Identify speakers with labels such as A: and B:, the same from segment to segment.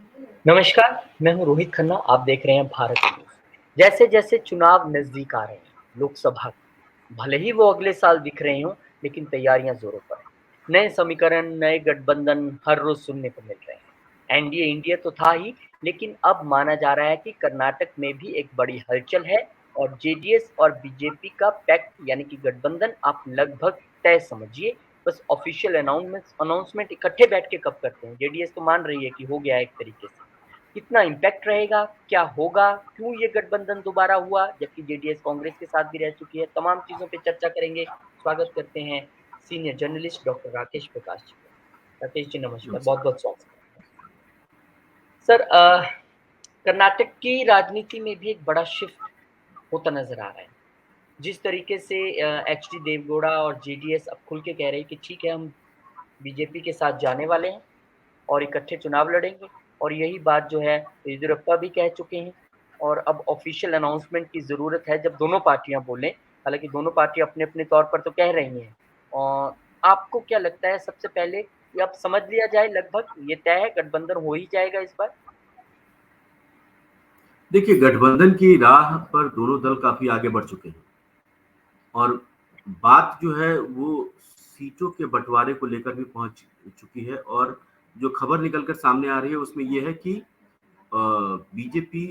A: नमस्कार, मैं हूँ रोहित खन्ना, आप देख रहे हैं भारत न्यूज़। जैसे-जैसे चुनाव नज़दीक आ रहे हैं, लोकसभा के, भले ही वो अगले साल दिख रहे हों, लेकिन तैयारियां जोरों पर हैं। नए समीकरण, नए गठबंधन हर रोज सुनने को मिल रहे हैं। एनडीए इंडिया तो था ही, लेकिन अब माना जा रहा है कि कर्नाटक में भी एक बड़ी हलचल है और जेडीएस और बीजेपी का पैक्ट यानी कि गठबंधन आप लगभग तय समझिए। बस ऑफिशियल अनाउंसमेंट इकट्ठे बैठ के कब करते हैं। जेडीएस तो मान रही है कि हो गया है एक तरीके से। कितना इम्पैक्ट रहेगा, क्या होगा, क्यों ये गठबंधन दोबारा हुआ, जबकि जेडीएस कांग्रेस के साथ भी रह चुकी है, तमाम चीज़ों पे चर्चा करेंगे। स्वागत करते हैं senior journalist doctor Rakesh Prakash ji का। राकेश जी नमस्कार,
B: नमस्कार।
A: बहुत-बहुत स्वागत है। सर कर्नाटक की राजनीति में भी एक बड़ा शिफ्ट होता नज़र आ रहा है। जिस तरीके से एचडी देवगौड़ा और जेडीएस अब खुल के कह रहे हैं कि ठीक है, हम बीजेपी के साथ जाने वाले हैं और इकट्ठे चुनाव लड़ेंगे और यही बात जो है येदियुरप्पा भी कह चुके हैं और अब ऑफिशियल अनाउंसमेंट की ज़रूरत है जब दोनों पार्टियां बोलें। हालाँकि दोनों पार्टियां अपने-अपने तौर पर तो कह रही हैं। और आपको क्या लगता है सबसे पहले ये अब समझ लिया जाए लगभग ये तय है गठबंधन हो ही जाएगा इस बार?
B: देखिए, गठबंधन की राह पर दोनों दल काफ़ी आगे बढ़ चुके हैं और बात जो है वो सीटों के बँटवारे को लेकर भी पहुँच चुकी है और जो खबर निकल कर सामने आ रही है उसमें ये है कि बीजेपी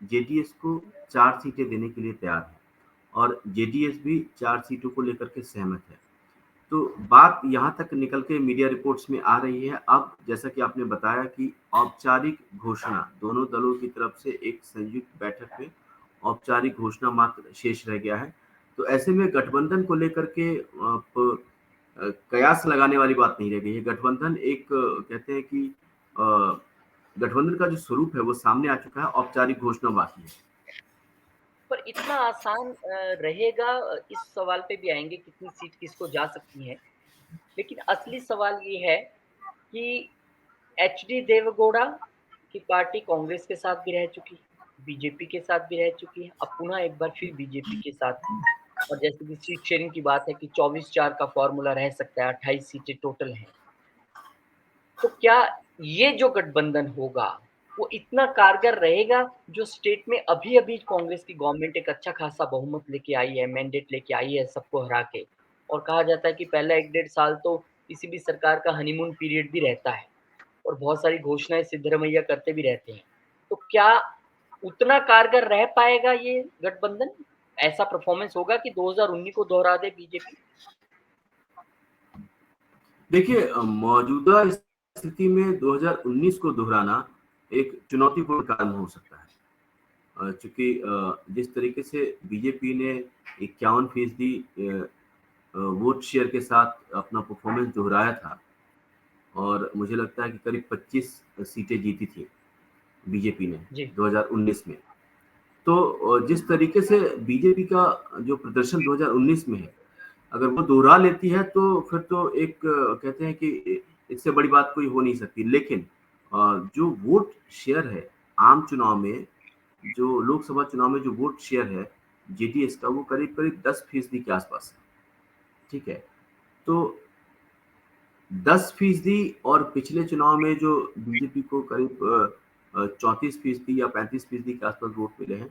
B: जेडीएस को 4 सीटें देने के लिए तैयार है और जेडीएस भी 4 सीटों को लेकर के सहमत है। तो बात यहाँ तक निकल के मीडिया रिपोर्ट्स में आ रही है। अब जैसा कि आपने बताया कि औपचारिक घोषणा दोनों दलों की तरफ से एक संयुक्त बैठक में औपचारिक घोषणा मात्र शेष रह गया है। तो ऐसे में गठबंधन को लेकर के कयास लगाने वाली बात नहीं रह गई है। गठबंधन एक कहते हैं कि अ, गठबंधन का जो स्वरूप है वो सामने आ चुका है, औपचारिक घोषणा बाकी है।
A: पर इतना आसान रहेगा इस सवाल पे भी आएँगे कितनी सीट किसको जा सकती हैं। लेकिन असली सवाल ये है कि एचडी देवगौड़ा की पार्टी कांग्रेस के साथ भी रह चुकी है, बीजेपी के साथ भी रह चुकी है, अब पुनः एक बार फिर बीजेपी के साथ है। और जैसे कि सीट शेयरिंग की बात है कि 24-4 का फॉर्मूला रह सकता है, 28 सीटें टोटल हैं। तो क्या ये जो गठबंधन होगा, वो इतना कारगर रहेगा जो स्टेट में अभी-अभी कांग्रेस की गवर्नमेंट एक अच्छा खासा बहुमत लेके आई है, मैंडेट लेके आई है सबको हरा के। और कहा जाता है कि पहला 1 डेढ़ साल तो किसी भी सरकार का हनीमून पीरियड भी रहता है। और बहुत सारी घोषणाएँ सिद्धरमैया करते भी रहते हैं। तो क्या उतना कारगर रह पाएगा ये गठबंधन? ऐसा परफॉर्मेंस होगा कि 2019 को दोहरा दे बीजेपी?
B: देखिए, मौजूदा स्थिति में 2019 को दोहराना एक चुनौतीपूर्ण काम हो सकता है। चूँकि जिस तरीके से बीजेपी ने 51% वोट शेयर के साथ अपना परफॉर्मेंस दोहराया था और मुझे लगता है कि करीब 25 सीटें जीती थी बीजेपी ने
A: जी।
B: 2019 में। तो जिस तरीके से बीजेपी का जो प्रदर्शन 2019 में है, अगर वो दोहरा लेती है तो फिर तो एक कहते हैं कि इससे बड़ी बात कोई हो नहीं सकती। लेकिन जो वोट शेयर है आम चुनाव में, जो लोकसभा चुनाव में जो वोट शेयर है जेडीएस का, वो करीब-करीब 10% के आसपास है, ठीक है? तो 10% और पिछले चुनाव में जो बीजेपी को करीब 34% या 35% के आसपास वोट मिले हैं,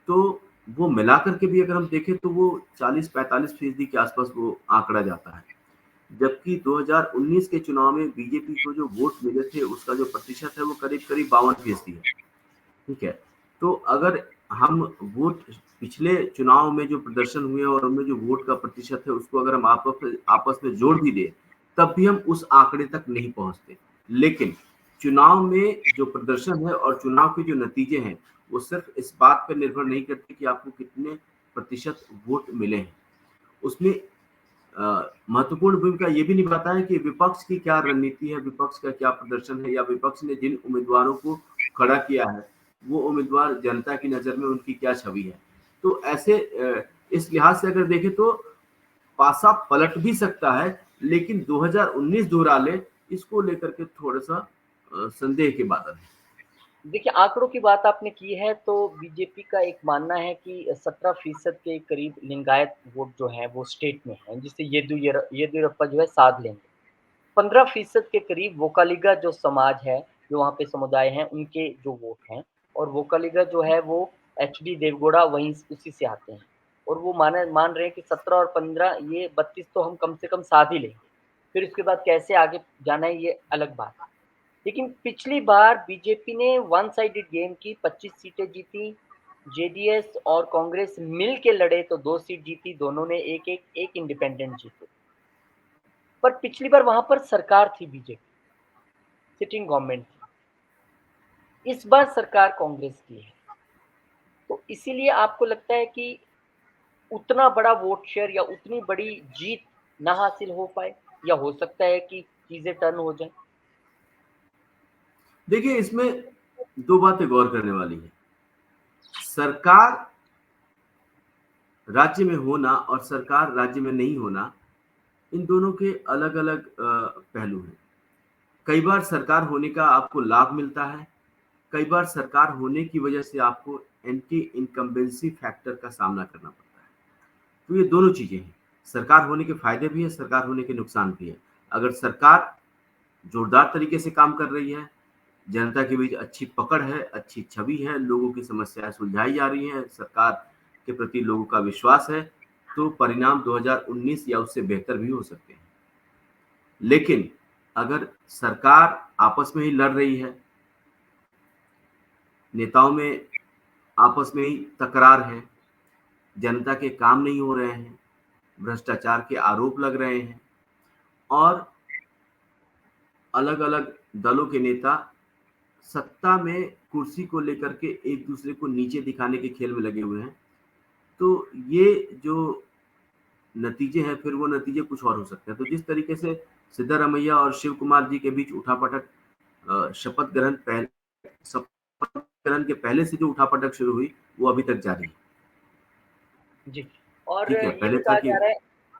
B: तो वो मिलाकर के भी अगर हम देखें तो वो 40-45% के आसपास वो आंकड़ा जाता है। जबकि 2019 के चुनाव में बीजेपी को जो वोट मिले थे उसका जो प्रतिशत है वो करीब-करीब 52% है, ठीक है? तो अगर हम वोट पिछले चुनाव में जो प्रदर्शन हुए और उनमें जो वोट का प्रतिशत है उसको अगर हम आपस में जोड़ भी दें, तब भी हम उस आंकड़े तक नहीं पहुँचते। लेकिन चुनाव में जो प्रदर्शन है और चुनाव के जो नतीजे हैं, वो सिर्फ़ इस बात पे निर्भर नहीं करते कि आपको कितने प्रतिशत वोट मिले हैं। उसमें महत्वपूर्ण भूमिका ये भी निभाता है कि विपक्ष की क्या रणनीति है, विपक्ष का क्या प्रदर्शन है या विपक्ष ने जिन उम्मीदवारों को खड़ा किया है, वो उम्मीदवार जनता की नज़र में उनकी क्या छवि है। तो ऐसे इस लिहाज से अगर देखें तो पासा पलट भी सकता है, लेकिन 2019 दोहरा ले, इसको लेकर के थोड़ा-सा संदेह के बादल हैं।
A: देखिए, आंकड़ों की बात आपने की है तो बीजेपी का एक मानना है कि 17% के करीब लिंगायत वोट जो हैं वो स्टेट में हैं, जिसे येदियुरप्पा जो है साध लेंगे। 15% के करीब वोकालिगा जो समाज है, जो वहाँ पे समुदाय हैं उनके जो वोट हैं, और वोकलिगा जो है वो एचडी देवगौड़ा वहीं उसी से आते हैं। और वो मान रहे हैं कि 17 और 15 ये 32 तो हम कम से कम साध ही लेंगे। फिर उसके बाद कैसे आगे जाना है ये अलग बात है। लेकिन पिछली बार बीजेपी ने वन साइडेड गेम की, 25 सीटें जीती, जेडीएस और कांग्रेस मिल के लड़े तो 2 सीट जीती, दोनों ने एक इंडिपेंडेंट जीते। पर पिछली बार वहाँ पर सरकार थी बीजेपी, सिटिंग गवर्नमेंट थी। इस बार सरकार कांग्रेस की है। तो इसीलिए आपको लगता है कि उतना बड़ा वोट शेयर या उतनी बड़ी जीत ना हासिल हो पाए, या हो सकता है कि चीज़ें टर्न हो जाएँ?
B: देखिए, इसमें 2 बातें गौर करने वाली हैं। सरकार राज्य में होना और सरकार राज्य में नहीं होना, इन दोनों के अलग-अलग पहलू हैं। कई बार सरकार होने का आपको लाभ मिलता है, कई बार सरकार होने की वजह से आपको एंटी इनकम्बेंसी फैक्टर का सामना करना पड़ता है। तो ये दोनों चीज़ें हैं। सरकार होने के फ़ायदे भी हैं, सरकार होने के नुकसान भी हैं। अगर सरकार जोरदार तरीके से काम कर रही है, जनता के बीच अच्छी पकड़ है, अच्छी छवि है, लोगों की समस्याएँ सुलझाई जा रही हैं, सरकार के प्रति लोगों का विश्वास है, तो परिणाम 2019 या उससे बेहतर भी हो सकते हैं। लेकिन अगर सरकार आपस में ही लड़ रही है, नेताओं में आपस में ही तकरार है, जनता के काम नहीं हो रहे हैं, भ्रष्टाचार के आरोप लग रहे हैं और अलग-अलग दलों के नेता सत्ता में कुर्सी को लेकर के एक-दूसरे को नीचे दिखाने के खेल में लगे हुए हैं, तो ये जो नतीजे हैं, फिर वो नतीजे कुछ और हो सकते हैं। तो जिस तरीके से सिद्धारमैया और शिव कुमार जी के बीच उठापटक शपथ ग्रहण के पहले से जो उठापटक शुरू हुई, वो अभी तक जारी है।
A: जी। और
B: ठीक है,
A: ये
B: पहले
A: भी
B: था
A: कहा
B: कि
A: जा रहा है,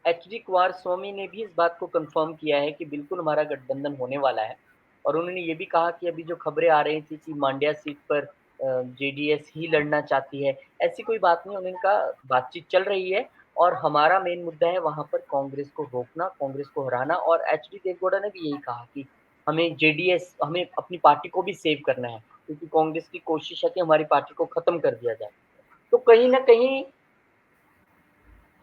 A: एचडी कुमारस्वामी ने भी इस बात को कन्फर्म किया है कि बिल्कुल हमारा गठबंधन होने वाला है। और उन्होंने ये भी कहा कि अभी जो खबरें आ रही थी कि मांड्या सीट पर जेडीएस ही लड़ना चाहती है, ऐसी कोई बात नहीं। उन्होंने कहा बातचीत चल रही है और हमारा मेन मुद्दा है वहाँ पर कांग्रेस को रोकना, कांग्रेस को हराना। और एचडी देवगौड़ा ने भी यही कहा कि हमें अपनी पार्टी को भी सेव करना है, क्योंकि कांग्रेस की कोशिश है कि हमारी पार्टी को खत्म कर दिया जाए। तो कहीं न कहीं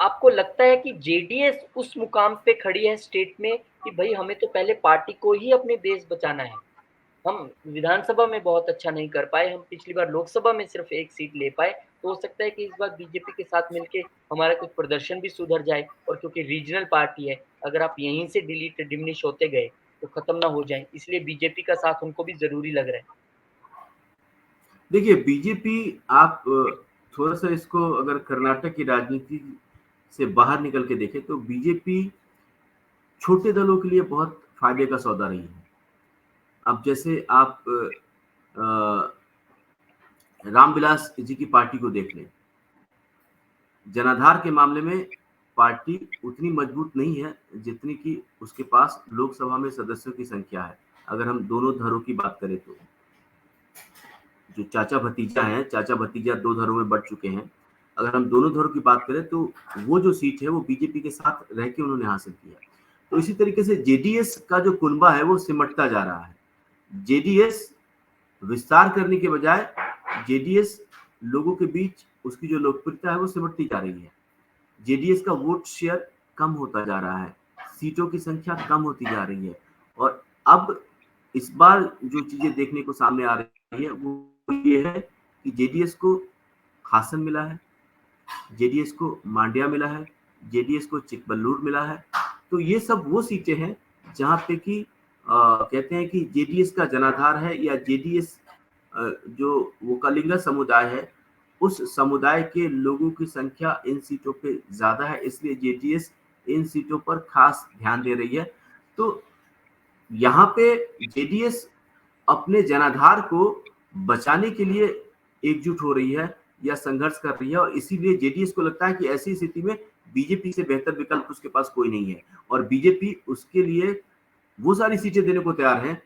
A: आपको लगता है कि जेडीएस उस मुकाम पे खड़ी है स्टेट में कि भई हमें तो पहले पार्टी को ही अपने बेस बचाना है। हम विधानसभा में बहुत अच्छा नहीं कर पाए, हम पिछली बार लोकसभा में सिर्फ़ 1 सीट ले पाए, तो हो सकता है कि इस बार बीजेपी के साथ मिलके हमारा कुछ प्रदर्शन भी सुधर जाए। और क्योंकि रीजनल पार्टी है, अगर आप यहीं से डिमिनिश होते गए, तो खत्म ना हो जाएँ, इसलिए बीजेपी का साथ उनको भी ज़रूरी लग रहा है।
B: देखिए, बीजेपी आप थोड़ा-सा इसको अगर कर्नाटक की राजनीति से बाहर निकल के देखें, तो बीजेपी छोटे दलों के लिए बहुत फ़ायदे का सौदा रही है। अब जैसे आप रामविलास जी की पार्टी को देख लें। जनाधार के मामले में पार्टी उतनी मजबूत नहीं है, जितनी कि उसके पास लोकसभा में सदस्यों की संख्या है। अगर हम दोनों धड़ों की बात करें तो। जो चाचा-भतीजा हैं, चाचा-भतीजा 2 धड़ों में बँट चुके हैं। अगर हम दोनों धड़ों की बात करें तो वो जो सीट है वो बीजेपी के साथ रह के उन्होंने हासिल किया। तो इसी तरीके से जेडीएस का जो कुनबा है वो सिमटता जा रहा है। जेडीएस विस्तार करने के बजाय जेडीएस लोगों के बीच उसकी जो लोकप्रियता है वो सिमटती जा रही है। जेडीएस का वोट शेयर कम होता जा रहा है, सीटों की संख्या कम होती जा रही है और अब इस बार जो चीज़ें देखने को सामने आ रही है वो ये है कि जेडीएस को हासन मिला है, जेडीएस को मांड्या मिला है, जेडीएस को चिकबल्लूर मिला है। तो ये सब वो सीटें हैं जहाँ पे कि कहते हैं कि जेडीएस का जनाधार है या जेडीएस जो वो कलिंगा समुदाय है, उस समुदाय के लोगों की संख्या इन सीटों पे ज़्यादा है, इसलिए जेडीएस इन सीटों पर खास ध्यान दे रही है। तो यहाँ पे जेडीएस अपने जनाधार को बचाने के लिए एकजुट हो रही है या संघर्ष कर रही है और इसीलिए जेडीएस को लगता है कि ऐसी स्थिति में बीजेपी से बेहतर विकल्प उसके पास कोई नहीं है और बीजेपी उसके लिए वो सारी सीटें देने को तैयार है,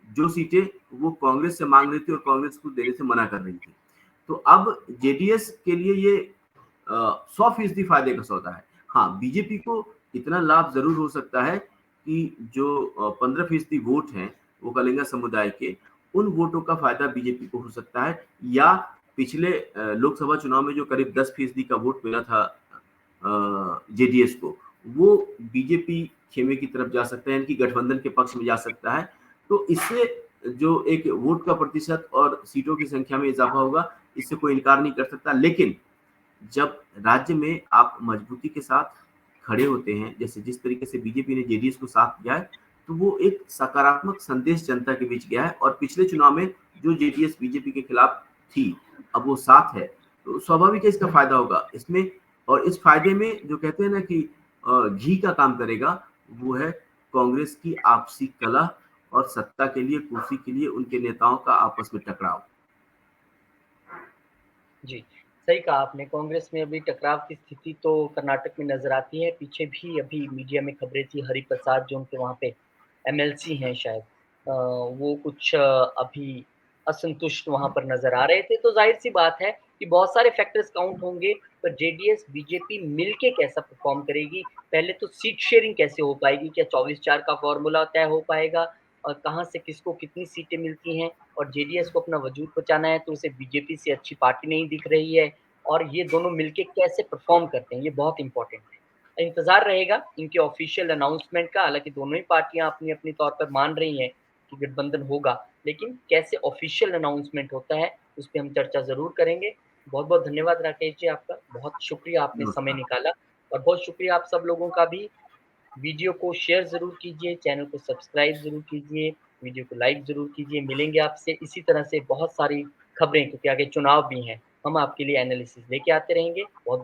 B: जो सीटें वो कांग्रेस से माँग रही थी और कांग्रेस को देने से मना कर रही थी। तो अब जेडीएस के लिए ये 100% फायदे का सौदा है। हाँ, बीजेपी को इतना लाभ ज़रूर हो सकता है कि जो 15% वोट हैं, वो कलिंगा समुदाय के, उन वोटों का फ़ायदा बीजेपी को हो सकता है या पिछले लोकसभा चुनाव में जो करीब 10% का वोट मिला था जेडीएस को, वो बीजेपी खेमे की तरफ जा सकता है, यानी कि गठबंधन के पक्ष में जा सकता है। तो इससे जो एक वोट का प्रतिशत और सीटों की संख्या में इज़ाफ़ा होगा, इससे कोई इनकार नहीं कर सकता। लेकिन जब राज्य में आप मजबूती के साथ खड़े होते हैं, जैसे जिस तरीके से बीजेपी ने जेडीएस को साथ दिया है, तो वो एक सकारात्मक संदेश जनता के बीच गया है और पिछले चुनाव में जो जेडीएस बीजेपी के खिलाफ थी, अब वो साथ है, तो स्वाभाविक है इसका फ़ायदा होगा। इसमें और इस फ़ायदे में जो कहते हैं ना कि घी का काम करेगा, वो है कांग्रेस की आपसी कलह और सत्ता के लिए, कुर्सी के लिए उनके नेताओं का आपस में टकराव।
A: जी, सही कहा आपने। कांग्रेस में अभी टकराव की स्थिति तो कर्नाटक में नज़र आती है। पीछे भी अभी मीडिया में खबरें थी, हरिप्रसाद जो उनके वहाँ पे एमएलसी हैं शायद वो कुछ अभी असंतुष्ट वहाँ पर नज़र आ रहे थे। तो ज़ाहिर-सी बात है कि बहुत सारे फैक्टर्स काउंट होंगे, पर जेडीएस, बीजेपी मिलके कैसा परफ़ॉर्म करेगी? पहले तो सीट शेयरिंग कैसे हो पाएगी? क्या 24-4 का फ़ॉर्मूला तय हो पाएगा? और कहाँ से किसको कितनी सीटें मिलती हैं? और जेडीएस को अपना वजूद बचाना है, तो उसे बीजेपी से अच्छी पार्टी नहीं दिख रही है और ये दोनों मिलके कैसे परफ़ॉर्म करते हैं, ये बहुत इम्पोर्टेंट है। इंतज़ार रहेगा इनके ऑफ़िशियल अनाउंसमेंट का, हालाँकि दोनों ही पार्टियाँ अपनी-अपनी तौर पर मान रही हैं कि गठबंधन होगा, लेकिन कैसे ऑफ़िशियल अनाउंसमेंट होता है, उस पे हम चर्चा ज़रूर करेंगे। बहुत-बहुत धन्यवाद राकेश जी आपका, बहुत शुक्रिया आपने समय
B: नमस्कार।
A: निकाला और बहुत शुक्रिया आप सब लोगों का भी। वीडियो को शेयर ज़रूर कीजिए, चैनल को सब्सक्राइब ज़रूर कीजिए, वीडियो को लाइक ज़रूर कीजिए। मिलेंगे आपसे इसी तरह से बहुत सारी खबरें क्योंकि आगे चुनाव भी हैं। हम आपके लिए एनालिसिस लेके आते रहेंगे। बहुत